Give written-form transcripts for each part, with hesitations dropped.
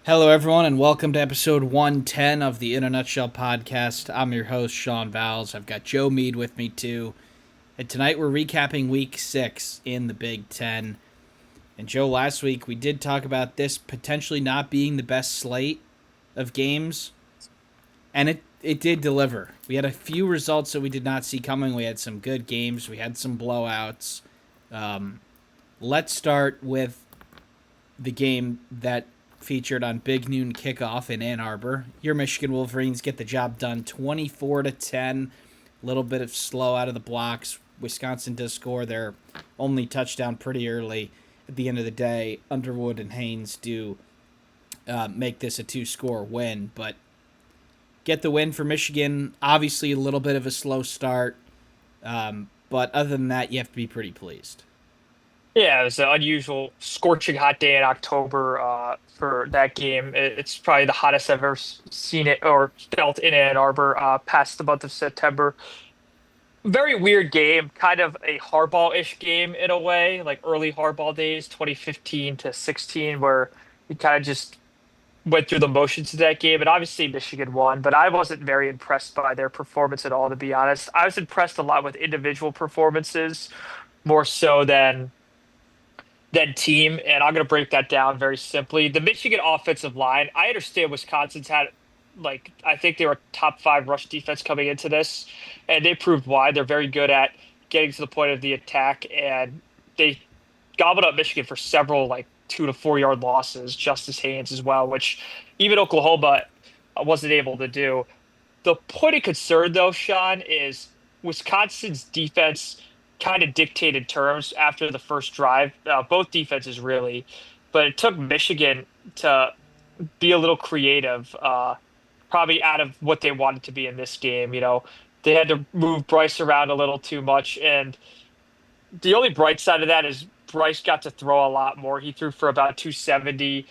Hello, everyone, and welcome to episode 110 of the In a Nutshell podcast. I'm your host, Sean Vowells. I've got Joe Meade with me, too. And tonight we're recapping Week 6 in the Big Ten. And Joe, last week we did talk about this potentially not being the best slate of games. And it did deliver. We had a few results that we did not see coming. We had some good games. We had some blowouts. Let's start with the game that featured on Big Noon Kickoff in Ann Arbor. Your Michigan Wolverines get the job done 24-10. A little bit of slow out of the blocks. Wisconsin does score their only touchdown pretty early. At the end of the day, Underwood and Haynes do make this a two-score win, but get the win for Michigan. Obviously a little bit of a slow start, but other than that, you have to be pretty pleased. Yeah, it was an unusual, scorching hot day in October for that game. It's probably the hottest I've ever seen it or felt in Ann Arbor past the month of September. Very weird game, kind of a hardball-ish game in a way, like early hardball days, 2015 to 16, where you kind of just went through the motions of that game. And obviously Michigan won, but I wasn't very impressed by their performance at all, to be honest. I was impressed a lot with individual performances, more so than team, and I'm going to break that down very simply. The Michigan offensive line, I understand Wisconsin's had, like, I think they were top five rush defense coming into this, and they proved why. They're very good at getting to the point of the attack, and they gobbled up Michigan for several, like, 2 to 4 yard losses, Justice Haynes as well, which even Oklahoma wasn't able to do. The point of concern, though, Sean, is Wisconsin's defense kind of dictated terms after the first drive. Both defenses really, but it took Michigan to be a little creative, probably out of what they wanted to be in this game. They had to move Bryce around a little too much, and the only bright side of that is Bryce got to throw a lot more. He threw for about 270.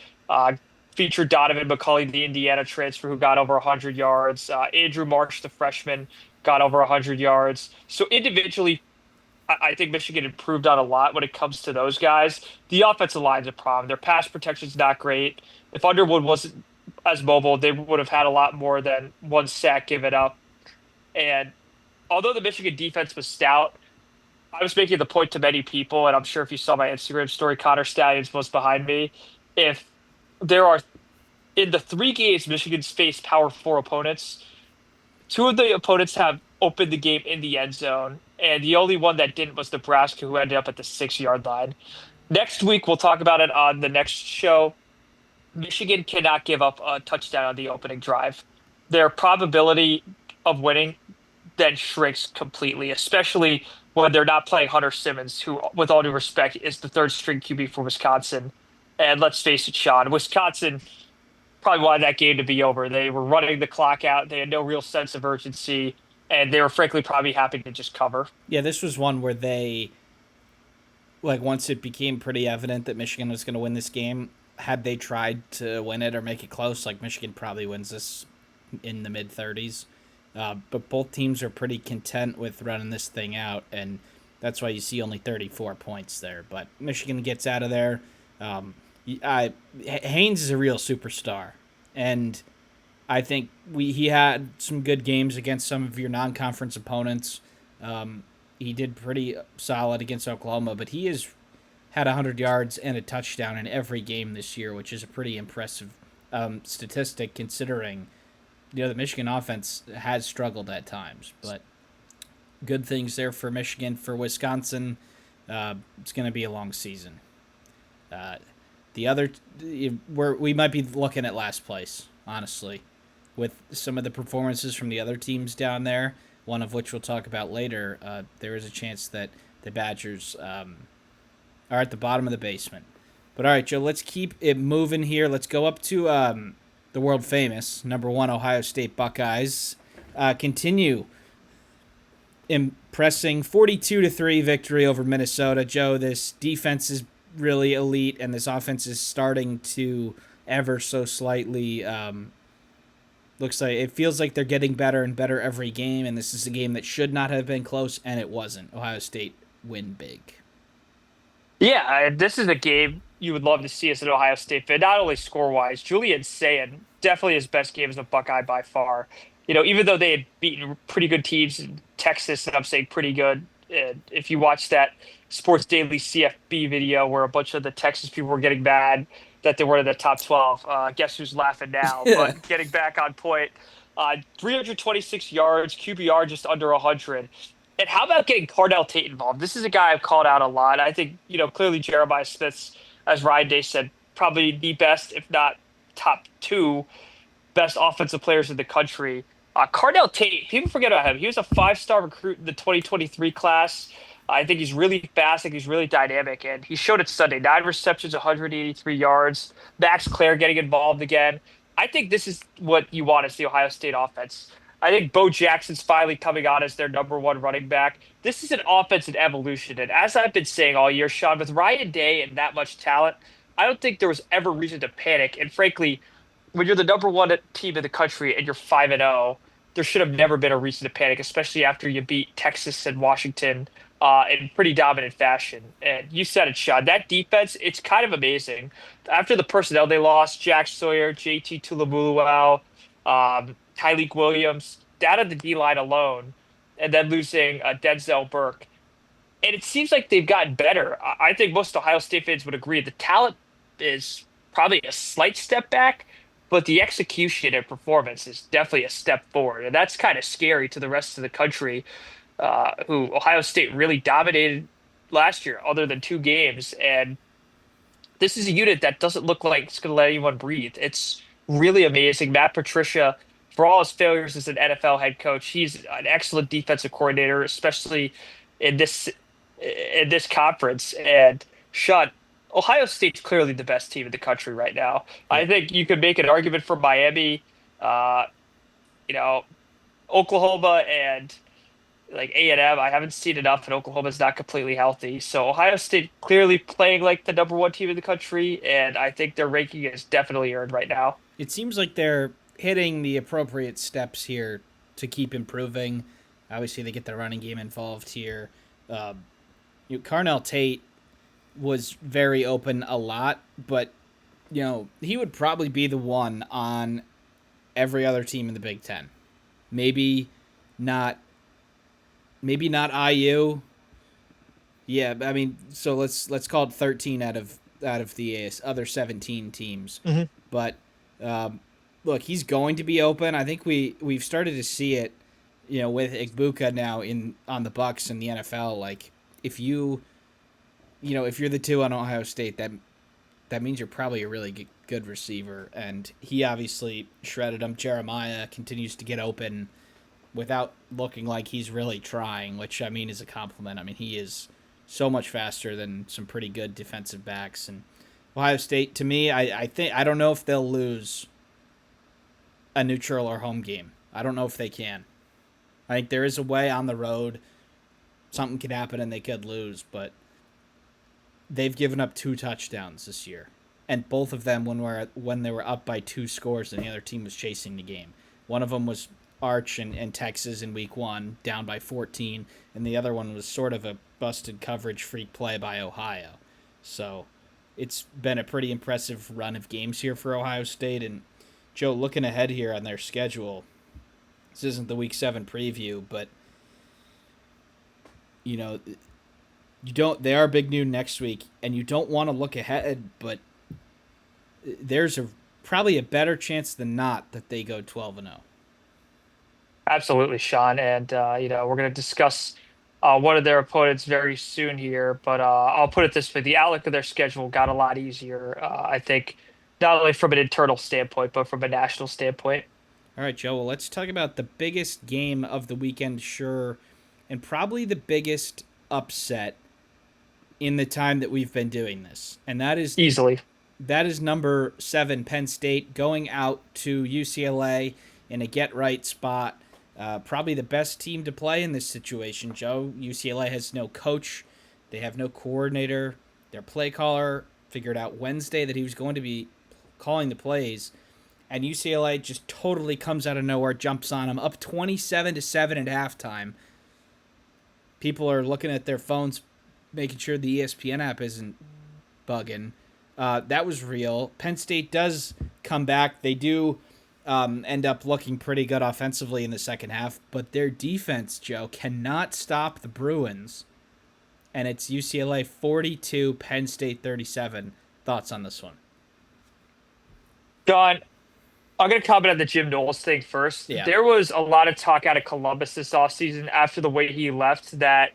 Featured Donovan McCulley, the Indiana transfer, who got over 100 yards. Andrew Marsh, the freshman, got over 100 yards. So individually, I think Michigan improved on a lot when it comes to those guys. The offensive line's a problem. Their pass protection's not great. If Underwood wasn't as mobile, they would have had a lot more than one sack given up. And although the Michigan defense was stout, I was making the point to many people, and I'm sure if you saw my Instagram story, Connor Stallions was behind me. If there are, in the 3 games Michigan's faced Power Four opponents, two of the opponents have opened the game in the end zone, and the only one that didn't was Nebraska, who ended up at the 6 yard line. Next week, we'll talk about it on the next show. Michigan cannot give up a touchdown on the opening drive. Their probability of winning then shrinks completely, especially when they're not playing Hunter Simmons, who, with all due respect, is the third string QB for Wisconsin. And let's face it, Sean, Wisconsin probably wanted that game to be over. They were running the clock out. They had no real sense of urgency, and they were frankly probably happy to just cover. Yeah, this was one where they, like, once it became pretty evident that Michigan was going to win this game, had they tried to win it or make it close, like, Michigan probably wins this in the mid-30s. But both teams are pretty content with running this thing out, and that's why you see only 34 points there. But Michigan gets out of there. Haynes is a real superstar, and I think he had some good games against some of your non-conference opponents. He did pretty solid against Oklahoma, but he has had 100 yards and a touchdown in every game this year, which is a pretty impressive statistic considering the Michigan offense has struggled at times. But good things there for Michigan. For Wisconsin, it's going to be a long season. The other, we might be looking at last place, honestly, with some of the performances from the other teams down there, one of which we'll talk about later. There is a chance that the Badgers are at the bottom of the basement. But all right, Joe, let's keep it moving here. Let's go up to the world famous #1 Ohio State Buckeyes. Continue impressing 42-3 victory over Minnesota. Joe, this defense is really elite, and this offense is starting to ever so slightly looks like it feels like they're getting better and better every game, and this is a game that should not have been close, and it wasn't. Ohio State win big. Yeah, this is a game you would love to see as an Ohio State fan, not only score wise. Julian Sayin, definitely his best game as a Buckeye by far. Even though they had beaten pretty good teams in Texas, and I'm saying pretty good. And if you watch that Sports Daily CFB video where a bunch of the Texas people were getting mad that they weren't in the top 12, guess who's laughing now? Yeah. But getting back on point, 326 yards, QBR just under 100. And how about getting Cardell Tate involved? This is a guy I've called out a lot. I think, clearly Jeremiah Smith's, as Ryan Day said, probably the best, if not top two best offensive players in the country. Cardell Tate, people forget about him. He was a five-star recruit in the 2023 class. I think he's really fast. I think he's really dynamic, and he showed it Sunday. 9 receptions, 183 yards. Max Clare getting involved again. I think this is what you want as the Ohio State offense. I think Bo Jackson's finally coming on as their number one running back. This is an offense in evolution, and as I've been saying all year, Sean, with Ryan Day and that much talent, I don't think there was ever reason to panic. And frankly, when you're the number one team in the country and you're 5-0, there should have never been a reason to panic, especially after you beat Texas and Washington in pretty dominant fashion. And you said it, Sean. That defense, it's kind of amazing. After the personnel they lost, Jack Sawyer, JT Tulamuluau, Tyleek Williams, down at the D line alone, and then losing Denzel Burke. And it seems like they've gotten better. I think most Ohio State fans would agree the talent is probably a slight step back, but the execution and performance is definitely a step forward. And that's kind of scary to the rest of the country, who Ohio State really dominated last year, other than two games. And this is a unit that doesn't look like it's going to let anyone breathe. It's really amazing. Matt Patricia, for all his failures as an NFL head coach, he's an excellent defensive coordinator, especially in this conference. And Sean, Ohio State's clearly the best team in the country right now. Yeah. I think you could make an argument for Miami, uh, you know, Oklahoma and like A&M. I haven't seen enough, and Oklahoma's not completely healthy. So Ohio State clearly playing like the number one team in the country, and I think their ranking is definitely earned right now. It seems like they're hitting the appropriate steps here to keep improving. Obviously, they get the running game involved here. Carnell Tate was very open a lot, but he would probably be the one on every other team in the Big Ten. Maybe not IU. Yeah, I mean, so let's call it 13 out of the other 17 teams. Mm-hmm. But look, he's going to be open. I think we've started to see it, with Igbuka now on the Bucks and the NFL. Like if you're the two on Ohio State, that means you're probably a really good receiver. And he obviously shredded him. Jeremiah continues to get open without looking like he's really trying, which I mean is a compliment. I mean, he is so much faster than some pretty good defensive backs. And Ohio State, to me, I don't know if they'll lose a neutral or home game. I don't know if they can. I think there is a way on the road. Something could happen and they could lose, but they've given up 2 touchdowns this year, and both of them when they were up by 2 scores and the other team was chasing the game. One of them was Arch and Texas in week 1, down by 14, and the other one was sort of a busted coverage freak play by Ohio. So it's been a pretty impressive run of games here for Ohio State. And Joe, looking ahead here on their schedule, this isn't the week 7 preview, but they are big noon next week, and you don't want to look ahead, but there's probably a better chance than not that they go 12-0. Absolutely, Sean. And, we're going to discuss one of their opponents very soon here. But I'll put it this way. The outlook of their schedule got a lot easier, I think, not only from an internal standpoint, but from a national standpoint. All right, Joe, well, let's talk about the biggest game of the weekend, sure, and probably the biggest upset in the time that we've been doing this. And that is easily. That is number 7, Penn State, going out to UCLA in a get-right spot. Probably the best team to play in this situation, Joe. UCLA has no coach. They have no coordinator. Their play caller figured out Wednesday that he was going to be calling the plays, and UCLA just totally comes out of nowhere, jumps on them, up 27-7 at halftime. People are looking at their phones, making sure the ESPN app isn't bugging. That was real. Penn State does come back. They do end up looking pretty good offensively in the second half, but their defense, Joe, cannot stop the Bruins. And it's UCLA 42, Penn State 37. Thoughts on this one? John, I'm going to comment on the Jim Knowles thing first. Yeah. There was a lot of talk out of Columbus this offseason after the way he left that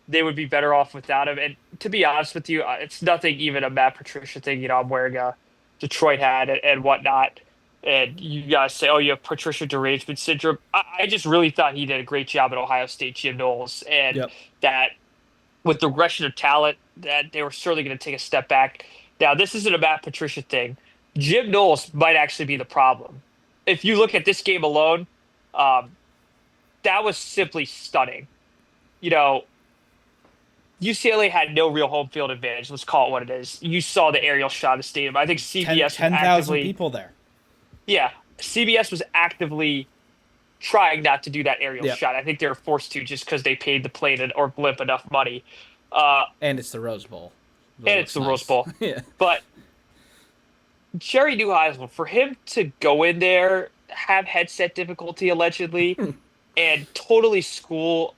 they would be better off without him. And to be honest with you, it's nothing even a Matt Patricia thing. I'm wearing a Detroit hat and whatnot. And you guys say, oh, you have Patricia derangement syndrome. I just really thought he did a great job at Ohio State, Jim Knowles. And Yep. that with the regression of talent, that they were certainly going to take a step back. Now, this isn't a Matt Patricia thing. Jim Knowles might actually be the problem. If you look at this game alone, that was simply stunning. You know, UCLA had no real home field advantage. Let's call it what it is. You saw the aerial shot of the stadium. I think CBS 10,000 people there. Yeah, CBS was actively trying not to do that aerial Yep. shot. I think they were forced to just because they paid the plane or blimp enough money. And it's the Rose Bowl. And it's the Rose Bowl. Yeah. But Jerry Neuheisel, for him to go in there, have headset difficulty allegedly, and totally school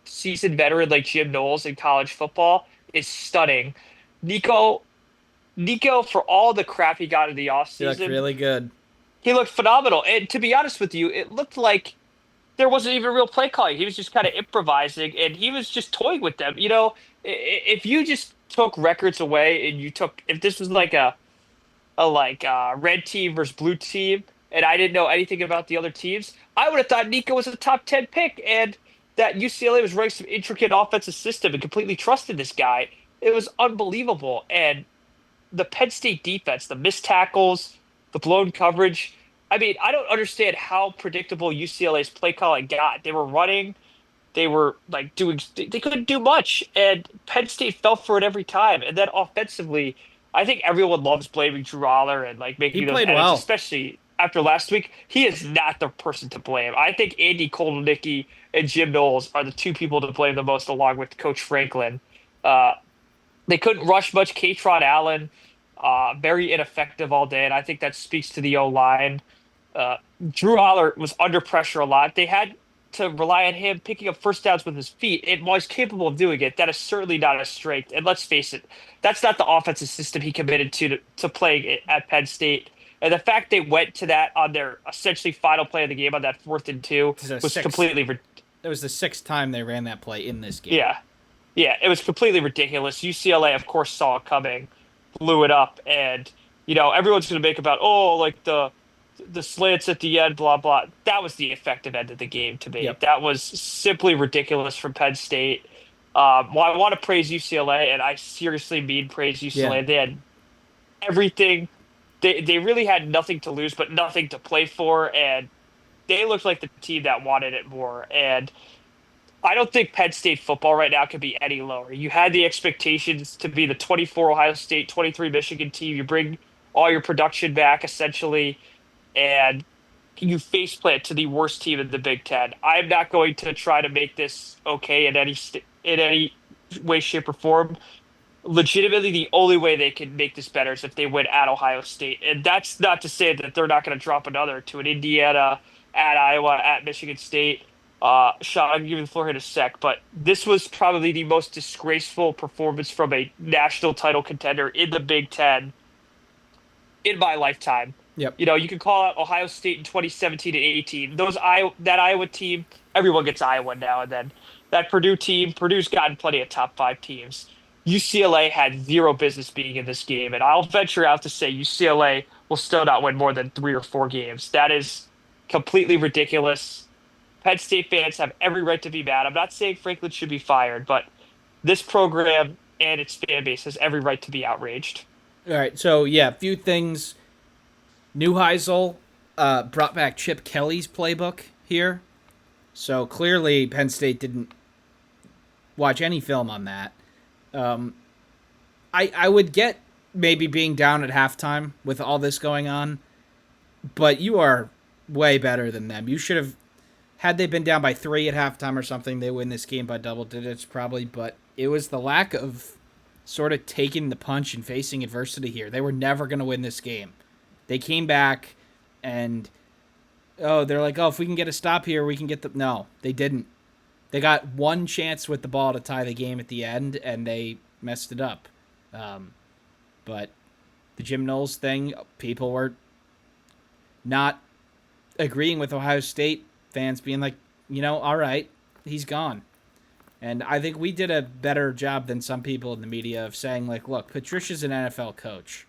seasoned veteran like Jim Knowles in college football is stunning. Nico, for all the crap he got in the He looked offseason, really good. he looked phenomenal. And to be honest with you, it looked like there wasn't even real play calling. He was just kind of improvising, and he was just toying with them. If you just took records away and if this was like a red team versus blue team, and I didn't know anything about the other teams, I would have thought Nico was a top 10 pick and that UCLA was running some intricate offensive system and completely trusted this guy. It was unbelievable. And the Penn State defense, the missed tackles, the blown coverage. I mean, I don't understand how predictable UCLA's play calling got. They were running, they were they couldn't do much, and Penn State fell for it every time. And then offensively, I think everyone loves blaming Drew Aller and making He those played edits, well. especially after last week. He is not the person to blame. I think Andy Kolnicki and Jim Knowles are the two people to blame the most, along with Coach Franklin. They couldn't rush much. Katron Allen, very ineffective all day, and I think that speaks to the O-line. Drew Aller was under pressure a lot. They had to rely on him picking up first downs with his feet, and while he's capable of doing it, that is certainly not a strength. And let's face it, that's not the offensive system he committed to playing at Penn State. And the fact they went to that on their essentially final play of the game on that 4th and 2 was completely It was the 6th time they ran that play in this game. Yeah, it was completely ridiculous. UCLA, of course, saw it coming, blew it up, and everyone's going to make about the slants at the end, blah blah. That was the effective end of the game to me. Yep. That was simply ridiculous from Penn State. Well, I want to praise UCLA, and I seriously mean praise UCLA. Yeah. They had everything. They really had nothing to lose, but nothing to play for, and they looked like the team that wanted it more. And I don't think Penn State football right now could be any lower. You had the expectations to be the 24 Ohio State, 23 Michigan team. You bring all your production back, essentially, and you faceplant to the worst team in the Big Ten. I'm not going to try to make this okay in any way, shape, or form. Legitimately, the only way they can make this better is if they win at Ohio State. And that's not to say that they're not going to drop another to an Indiana, at Iowa, at Michigan State. Sean, I'll give you the floor here in a sec, but this was probably the most disgraceful performance from a national title contender in the Big Ten in my lifetime. Yep. You can call out Ohio State in 2017 and 18. That Iowa team, everyone gets Iowa now and then. That Purdue team, Purdue's gotten plenty of top 5 teams. UCLA had zero business being in this game, and I'll venture out to say UCLA will still not win more than 3 or 4 games. That is completely ridiculous. Penn State fans have every right to be mad. I'm not saying Franklin should be fired, but this program and its fan base has every right to be outraged. All right, so yeah, a few things. Neuheisel brought back Chip Kelly's playbook here. So clearly Penn State didn't watch any film on that. I would get maybe being down at halftime with all this going on, but you are way better than them. You should have, had they been down by 3 at halftime or something, they win this game by double digits probably, but it was the lack of sort of taking the punch and facing adversity here. They were never going to win this game. They came back and, they're like, if we can get a stop here, we can get the... No, they didn't. They got one chance with the ball to tie the game at the end, and they messed it up. But the Jim Knowles thing, people were not agreeing with Ohio State fans being like, all right, he's gone. And I think we did a better job than some people in the media of saying, like, look, Patricia's an NFL coach.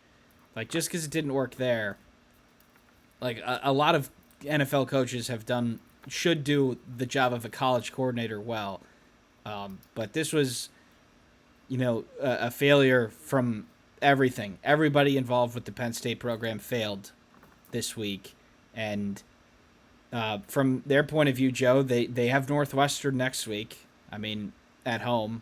Like, just because it didn't work there, like, a lot of NFL coaches should do the job of a college coordinator well. But this was, a failure from everything. Everybody involved with the Penn State program failed this week. And from their point of view, Joe, they have Northwestern next week. I mean, at home.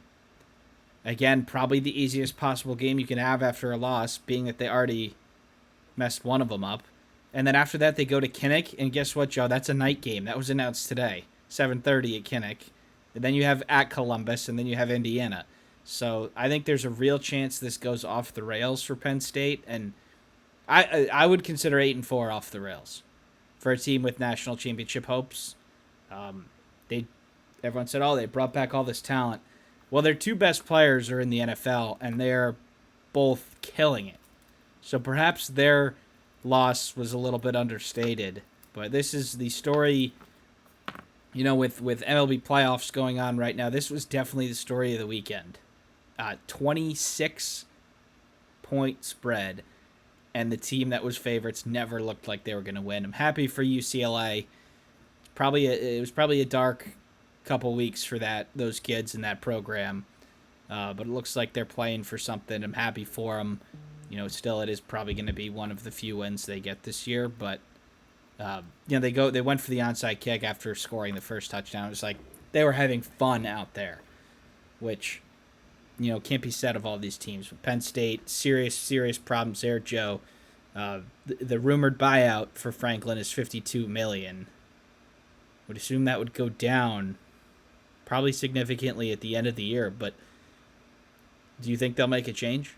Again, probably the easiest possible game you can have after a loss, being that they already messed one of them up. And then after that, they go to Kinnick, and guess what, Joe? That's a night game. That was announced today, 7:30 at Kinnick. And then you have at Columbus, and then you have Indiana. So I think there's a real chance this goes off the rails for Penn State, and I would consider 8-4 off the rails for a team with national championship hopes. Everyone said, they brought back all this talent. Well, their two best players are in the NFL, and they're both killing it. So perhaps their loss was a little bit understated. But this is the story, with MLB playoffs going on right now. This was definitely the story of the weekend. 26-point spread, and the team that was favorites never looked like they were going to win. I'm happy for UCLA. It was probably a dark couple weeks for those kids in that program, but it looks like they're playing for something. I'm happy for them. Still it is probably going to be one of the few wins they get this year, but they went for the onside kick after scoring the first touchdown. It was like they were having fun out there, which can't be said of all these teams. Penn State, serious problems there, Joe. The rumored buyout for Franklin is $52 million. Would assume that would go down probably significantly at the end of the year, but do you think they'll make a change?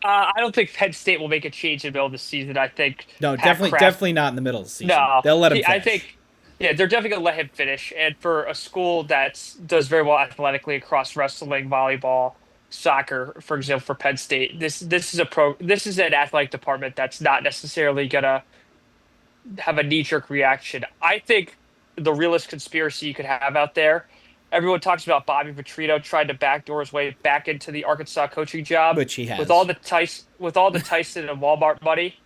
I don't think Penn State will make a change in the middle of the season. I think no, definitely not in the middle of the season. No, they'll let him finish. I think, they're definitely gonna let him finish. And for a school that does very well athletically across wrestling, volleyball, soccer, for example, for Penn State, this is an athletic department that's not necessarily gonna have a knee-jerk reaction. I think the realest conspiracy you could have out there. Everyone talks about Bobby Petrino trying to backdoor his way back into the Arkansas coaching job, which he has with all the Tyson and Walmart money.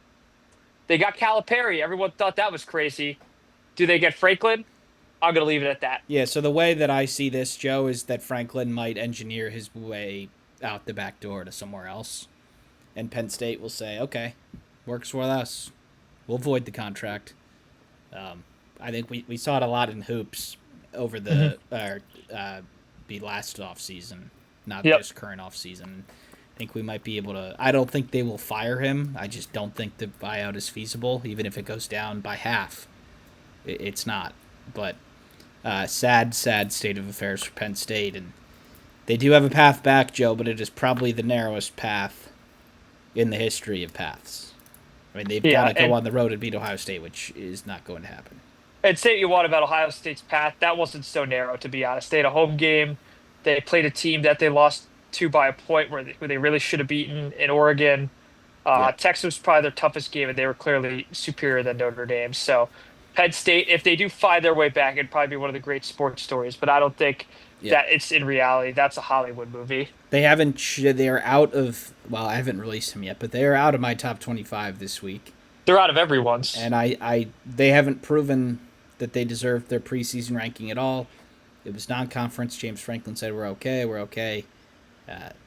They got Calipari. Everyone thought that was crazy. Do they get Franklin? I'm going to leave it at that. Yeah. So the way that I see this, Joe, is that Franklin might engineer his way out the back door to somewhere else, and Penn State will say, "Okay, works for us. We'll void the contract." I think we saw it a lot in hoops over the be last off season, not this current off season. I think we might be able to. I don't think they will fire him. I just don't think the buyout is feasible, even if it goes down by half. It's not. But sad state of affairs for Penn State, and they do have a path back, Joe, but it is probably the narrowest path in the history of paths. I mean, they've got to go on the road and beat Ohio State, which is not going to happen. And say what you want about Ohio State's path, that wasn't so narrow, to be honest. They had a home game. They played a team that they lost to by a point where they really should have beaten in Oregon. Texas was probably their toughest game, and they were clearly superior than Notre Dame. So Penn State, if they do find their way back, it'd probably be one of the great sports stories. But I don't think that it's in reality. That's a Hollywood movie. They're out of, well, I haven't released them yet, but they are out of my top 25 this week. They're out of everyone's. And they haven't proven that they deserve their preseason ranking at all. It was non-conference. James Franklin said, we're okay.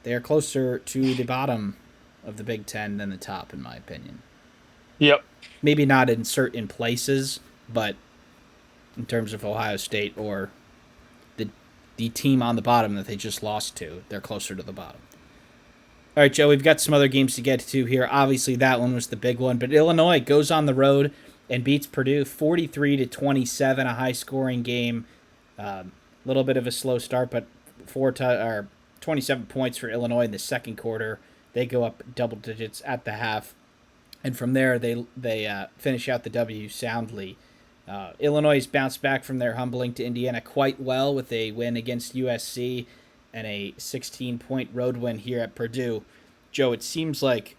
They're closer to the bottom of the Big Ten than the top, in my opinion. Yep. Maybe not in certain places, but in terms of Ohio State or the team on the bottom that they just lost to, they're closer to the bottom. All right, Joe, we've got some other games to get to here. Obviously, that one was the big one, but Illinois goes on the road and beats Purdue 43-27, a high-scoring game. Little bit of a slow start, but 27 points for Illinois in the second quarter. They go up double digits at the half, and from there they finish out the W soundly. Illinois bounced back from their humbling to Indiana quite well with a win against USC and a 16-point road win here at Purdue. Joe, it seems like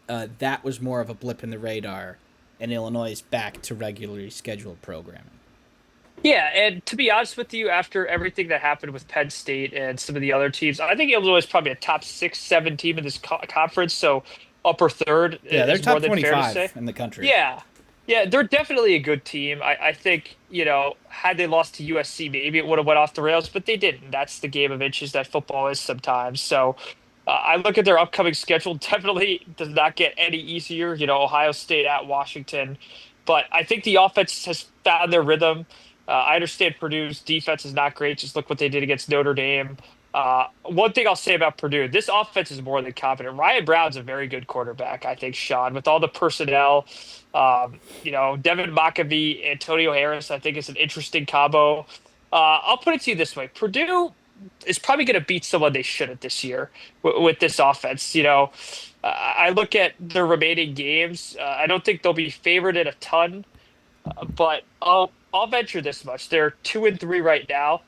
that was more of a blip in the radar, and Illinois is back to regularly scheduled programming. Yeah, and to be honest with you, after everything that happened with Penn State and some of the other teams, I think Illinois is probably a top 6, 7 team in this conference. So upper third Yeah, they're is more top than fair to 25 say. in the country. Yeah, yeah, they're definitely a good team. I think, had they lost to USC, maybe it would have went off the rails, but they didn't. That's the game of inches that football is sometimes. So I look at their upcoming schedule, definitely does not get any easier. Ohio State at Washington, but I think the offense has found their rhythm. I understand Purdue's defense is not great. Just look what they did against Notre Dame. One thing I'll say about Purdue, this offense is more than confident. Ryan Brown's a very good quarterback, I think, Sean, with all the personnel. Devin McAfee, Antonio Harris, I think is an interesting combo. I'll put it to you this way. Purdue is probably going to beat someone they shouldn't this year with this offense. I look at their remaining games. I don't think they'll be favored in a ton, but I'll venture this much. They're 2-3 right now.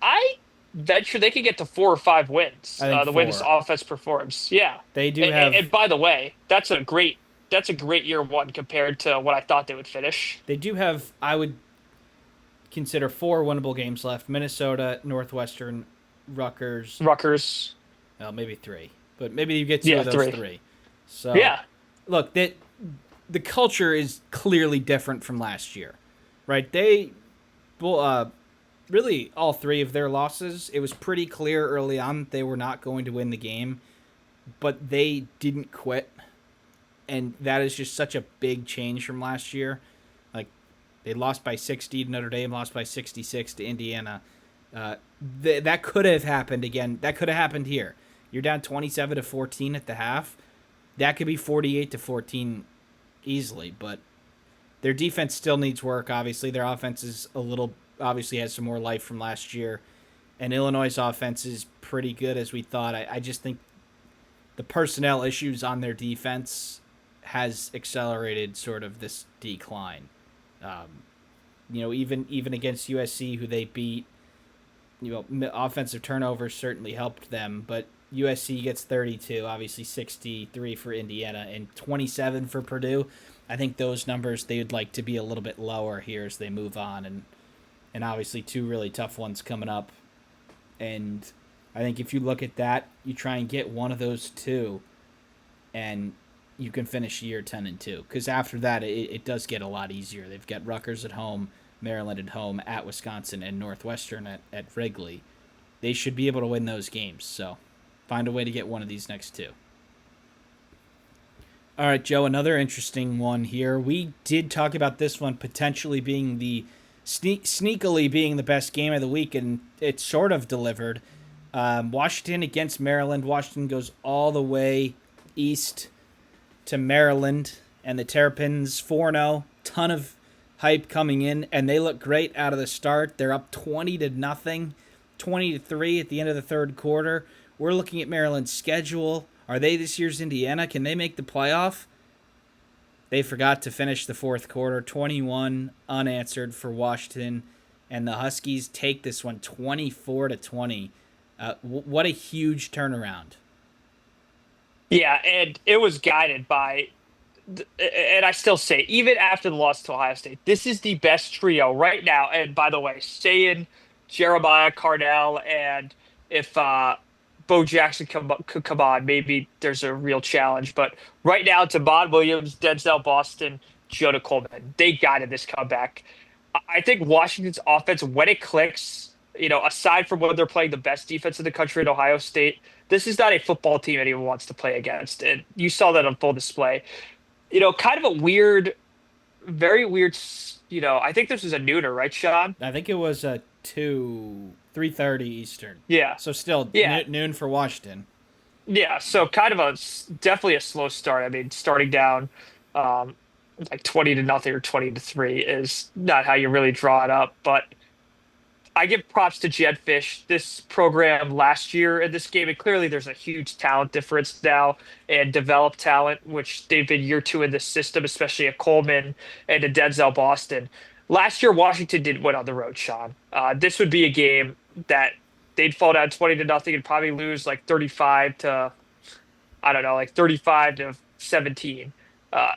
I venture they could get to 4 or 5 wins. I think The way this four. offense performs. Yeah. They do And, have and by the way, that's a great year one compared to what I thought they would finish. I would consider 4 winnable games left: Minnesota, Northwestern, Rutgers. Rutgers. Well, maybe 3, but maybe you get 2 Yeah, of those three. 3. So Yeah. look, that the culture is clearly different from last year, right? They, well, really all 3 of their losses, it was pretty clear early on they were not going to win the game, but they didn't quit, and that is just such a big change from last year. Like, they lost by 60 to Notre Dame, lost by 66 to Indiana. That could have happened again. That could have happened here. You're down 27 to 14 at the half. That could be 48 to 14 easily, but their defense still needs work. Obviously, their offense is obviously has some more life from last year, and Illinois' offense is pretty good as we thought. I just think the personnel issues on their defense has accelerated sort of this decline. Even against USC, who they beat, offensive turnovers certainly helped them, but USC gets 32, obviously 63 for Indiana, and 27 for Purdue. I think those numbers, they would like to be a little bit lower here as they move on, and obviously 2 really tough ones coming up. And I think if you look at that, you try and get one of those 2, and you can finish year 10-2. Because after that, it does get a lot easier. They've got Rutgers at home, Maryland at home, at Wisconsin, and Northwestern at Wrigley. They should be able to win those games. So find a way to get one of these next 2. All right, Joe, another interesting one here. We did talk about this one potentially being sneakily being the best game of the week, and it sort of delivered. Washington against Maryland. Washington goes all the way east to Maryland, and the Terrapins 4-0. Ton of hype coming in, and they look great out of the start. They're up 20-0, 20-3 at the end of the third quarter. We're looking at Maryland's schedule. Are they this year's Indiana? Can they make the playoff? They forgot to finish the fourth quarter, 21 unanswered for Washington, and the Huskies take this one 24-20. What a huge turnaround. Yeah, and it was guided by, and I still say, even after the loss to Ohio State, this is the best trio right now. And by the way, saying Jeremiah Cardell, and if Bo Jackson could come on, maybe there's a real challenge. But right now, it's Devon Williams, Denzel Boston, Jonah Coleman. They guided this comeback. I think Washington's offense, when it clicks, aside from when they're playing the best defense in the country at Ohio State, this is not a football team anyone wants to play against. And you saw that on full display. Kind of a weird, very weird, I think this was a nooner, right, Sean? I think it was 3:30 Eastern. Yeah. So still Yeah. noon for Washington. Yeah, so kind of definitely a slow start. I mean, starting down like 20-0 or 20-3 is not how you really draw it up. But I give props to Jed Fish. This program last year in this game, and clearly there's a huge talent difference now and developed talent, which they've been year two in this system, especially at Coleman and at Denzel Boston. Last year, Washington didn't win on the road, Sean. This would be a game that they'd fall down 20 to nothing and probably lose like 35 to, I don't know, like 35 to 17. Uh,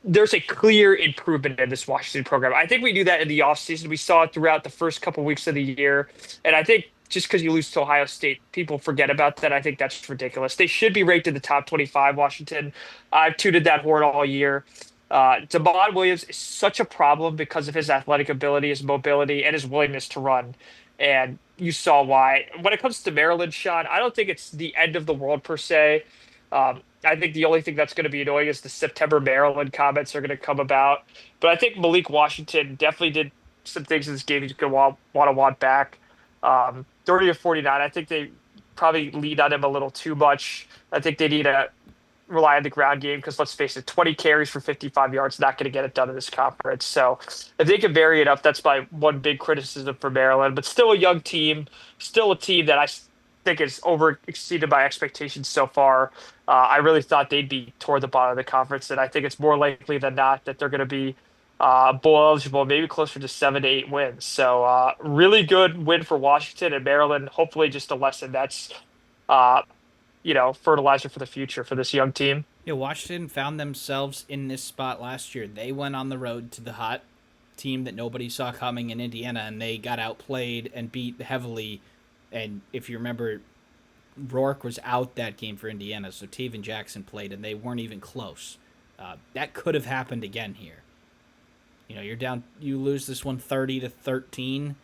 there's a clear improvement in this Washington program. I think we knew that in the offseason. We saw it throughout the first couple weeks of the year. And I think just because you lose to Ohio State, people forget about that. I think that's ridiculous. They should be ranked in the top 25, Washington. I've tooted that horn all year. Damon Williams is such a problem because of his athletic ability, his mobility, and his willingness to run. And you saw why. When it comes to Maryland, Sean, I don't think it's the end of the world per se. I think the only thing that's going to be annoying is the September Maryland comments are going to come about. But I think Malik Washington definitely did some things in this game he's going to want back. 30 to 49, I think they probably lead on him a little too much. I think they need to rely on the ground game because let's face it, 20 carries for 55 yards, not going to get it done in this conference. So if they can vary it up, that's my one big criticism for Maryland. But still a young team, still a team that I think is over exceeded my expectations so far. I really thought they'd be toward the bottom of the conference, and I think it's more likely than not that they're going to be bowl eligible, maybe closer to 7 to 8 wins. So really good win for Washington and Maryland. Hopefully, just a lesson that's uh, fertilizer for the future for this young team. Yeah, Washington found themselves in this spot last year. They went on the road to the hot team that nobody saw coming in Indiana, and they got outplayed and beat heavily. And if you remember, Rourke was out that game for Indiana, so Taven Jackson played, and they weren't even close. That could have happened again here. You're down, you lose this one 30-13.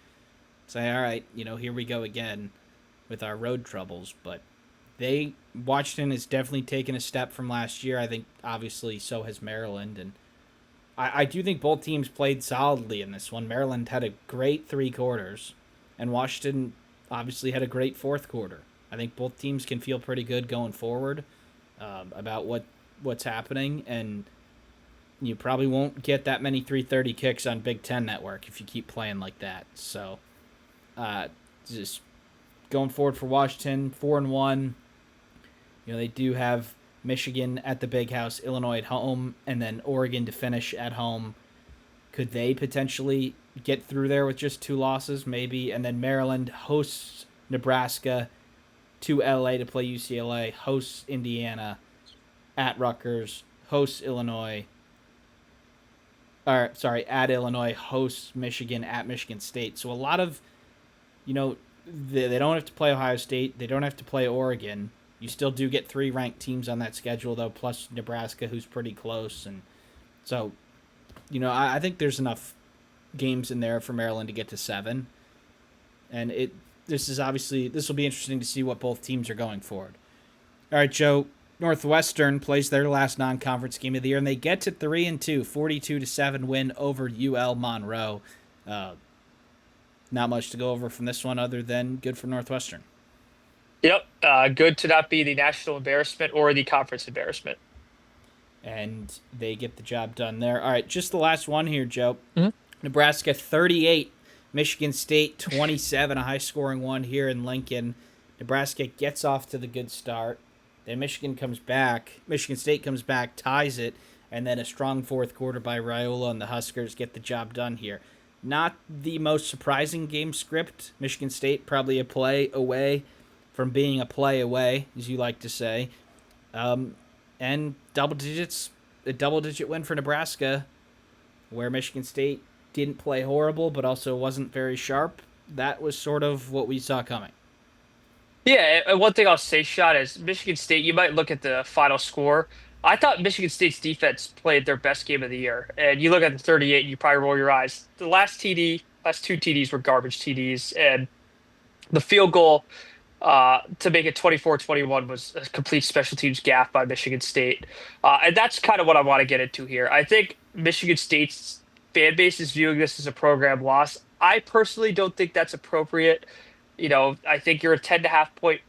Say, all right, here we go again with our road troubles. But Washington has definitely taken a step from last year. I think obviously so has Maryland, and I do think both teams played solidly in this one. Maryland had a great 3 quarters, and Washington obviously had a great 4th quarter. I think both teams can feel pretty good going forward about what's happening, and you probably won't get that many 3:30 kicks on Big Ten Network if you keep playing like that. So, just going forward for Washington, 4-1. They do have Michigan at the Big House, Illinois at home, and then Oregon to finish at home. Could they potentially get through there with just 2 losses, maybe? And then Maryland hosts Nebraska to LA to play UCLA, hosts Indiana at Rutgers, hosts Illinois. At Illinois, hosts Michigan at Michigan State. So a lot of, they don't have to play Ohio State. They don't have to play Oregon. You still do get 3 ranked teams on that schedule, though, plus Nebraska, who's pretty close. And so, I think there's enough games in there for Maryland to get to 7. And this will be interesting to see what both teams are going forward. All right, Joe. Northwestern plays their last non-conference game of the year, and they get to 3-2, 42-7 win over UL Monroe. Not much to go over from this one other than good for Northwestern. Yep. Good to not be the national embarrassment or the conference embarrassment. And they get the job done there. All right, just the last one here, Joe. Mm-hmm. Nebraska 38, Michigan State 27, a high-scoring one here in Lincoln. Nebraska gets off to the good start. Then Michigan State comes back, ties it, and then a strong 4th quarter by Raiola and the Huskers get the job done here. Not the most surprising game script. Michigan State probably a play away from being a play away, as you like to say. And a double-digit win for Nebraska, where Michigan State didn't play horrible, but also wasn't very sharp. That was sort of what we saw coming. Yeah, and one thing I'll say, Sean, is Michigan State, you might look at the final score. I thought Michigan State's defense played their best game of the year. And you look at the 38 and you probably roll your eyes. The last 2 TDs were garbage TDs. And the field goal to make it 24-21 was a complete special teams gaffe by Michigan State. And that's kind of what I want to get into here. I think Michigan State's fan base is viewing this as a program loss. I personally don't think that's appropriate. I think you're a 10.5 point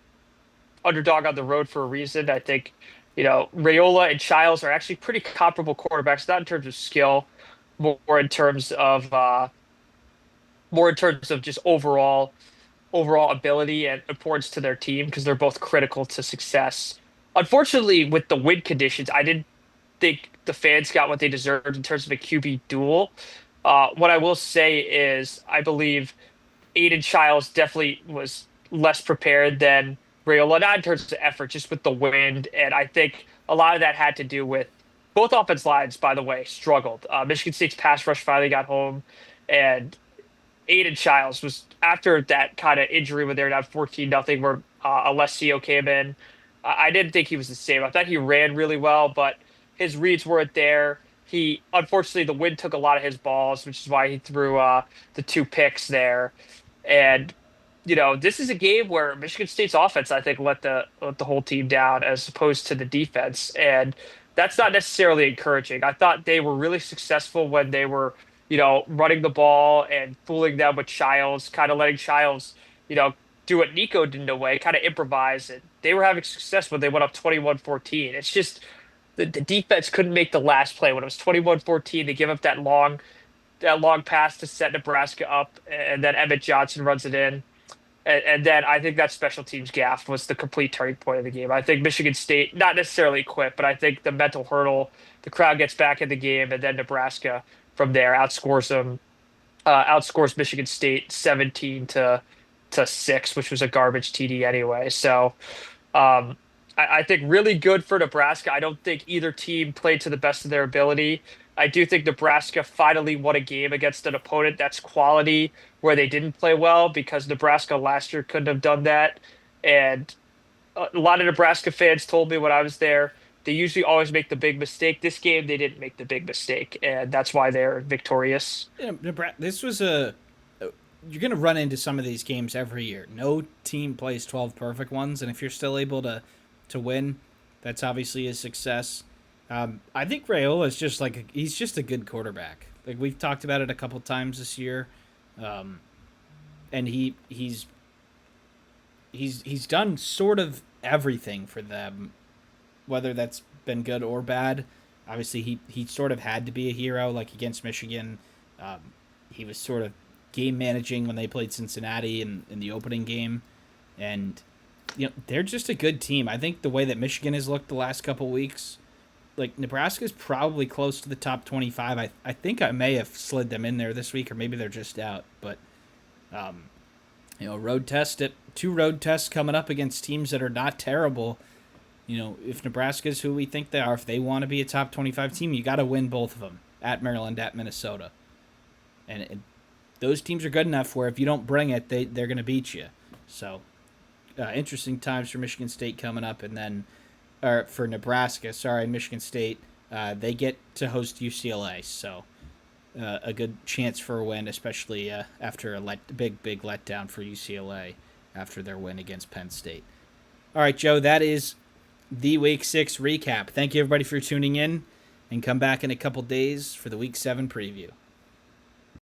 underdog on the road for a reason. I think, Raiola and Childs are actually pretty comparable quarterbacks, not in terms of skill, more in terms of more in terms of just overall ability and importance to their team because they're both critical to success. Unfortunately, with the win conditions, I didn't think the fans got what they deserved in terms of a QB duel. What I will say is, I believe Aiden Childs definitely was less prepared than Rayola, not in terms of effort, just with the wind. And I think a lot of that had to do with both offense lines, by the way, struggled. Michigan State's pass rush finally got home, and Aiden Childs was after that kind of injury when they were down 14-0, where Alessio came in. I didn't think he was the same. I thought he ran really well, but his reads weren't there. He unfortunately the wind took a lot of his balls, which is why he threw the two picks there. And this is a game where Michigan State's offense, I think, let the whole team down as opposed to the defense, and that's not necessarily encouraging. I thought they were really successful when they were, running the ball and fooling them with Childs, kind of letting Childs, do what Nico did in a way, kind of improvise. And they were having success when they went up 21-14. It's just the defense couldn't make the last play when it was 21-14. They give up that long pass to set Nebraska up, and then Emmett Johnson runs it in. And then I think that special teams gaffe was the complete turning point of the game. I think Michigan State, not necessarily equipped, but I think the mental hurdle, the crowd gets back in the game, and then Nebraska from there outscores Michigan State 17-6, which was a garbage TD anyway. So I think really good for Nebraska. I don't think either team played to the best of their ability. I do think Nebraska finally won a game against an opponent that's quality where they didn't play well because Nebraska last year couldn't have done that. And a lot of Nebraska fans told me when I was there, they usually always make the big mistake. This game, they didn't make the big mistake, and that's why they're victorious. This was you're going to run into some of these games every year. No team plays 12 perfect ones, and if you're still able to win, that's obviously a success. I think Rayola is just he's just a good quarterback. Like we've talked about it a couple times this year, and he's done sort of everything for them, whether that's been good or bad. Obviously, he sort of had to be a hero, like against Michigan. He was sort of game managing when they played Cincinnati in the opening game, and they're just a good team. I think the way that Michigan has looked the last couple weeks, like Nebraska's probably close to the top 25. I think I may have slid them in there this week, or maybe they're just out. But two road tests coming up against teams that are not terrible. If Nebraska's who we think they are, if they want to be a top 25 team, you got to win both of them at Maryland, at Minnesota, and those teams are good enough where if you don't bring it, they're going to beat you. So interesting times for Michigan State coming up, and then. Or for Nebraska, Michigan State, they get to host UCLA, so a good chance for a win, especially after a big letdown for UCLA after their win against Penn State. All right, Joe, that is the Week 6 recap. Thank you, everybody, for tuning in, and come back in a couple days for the Week 7 preview.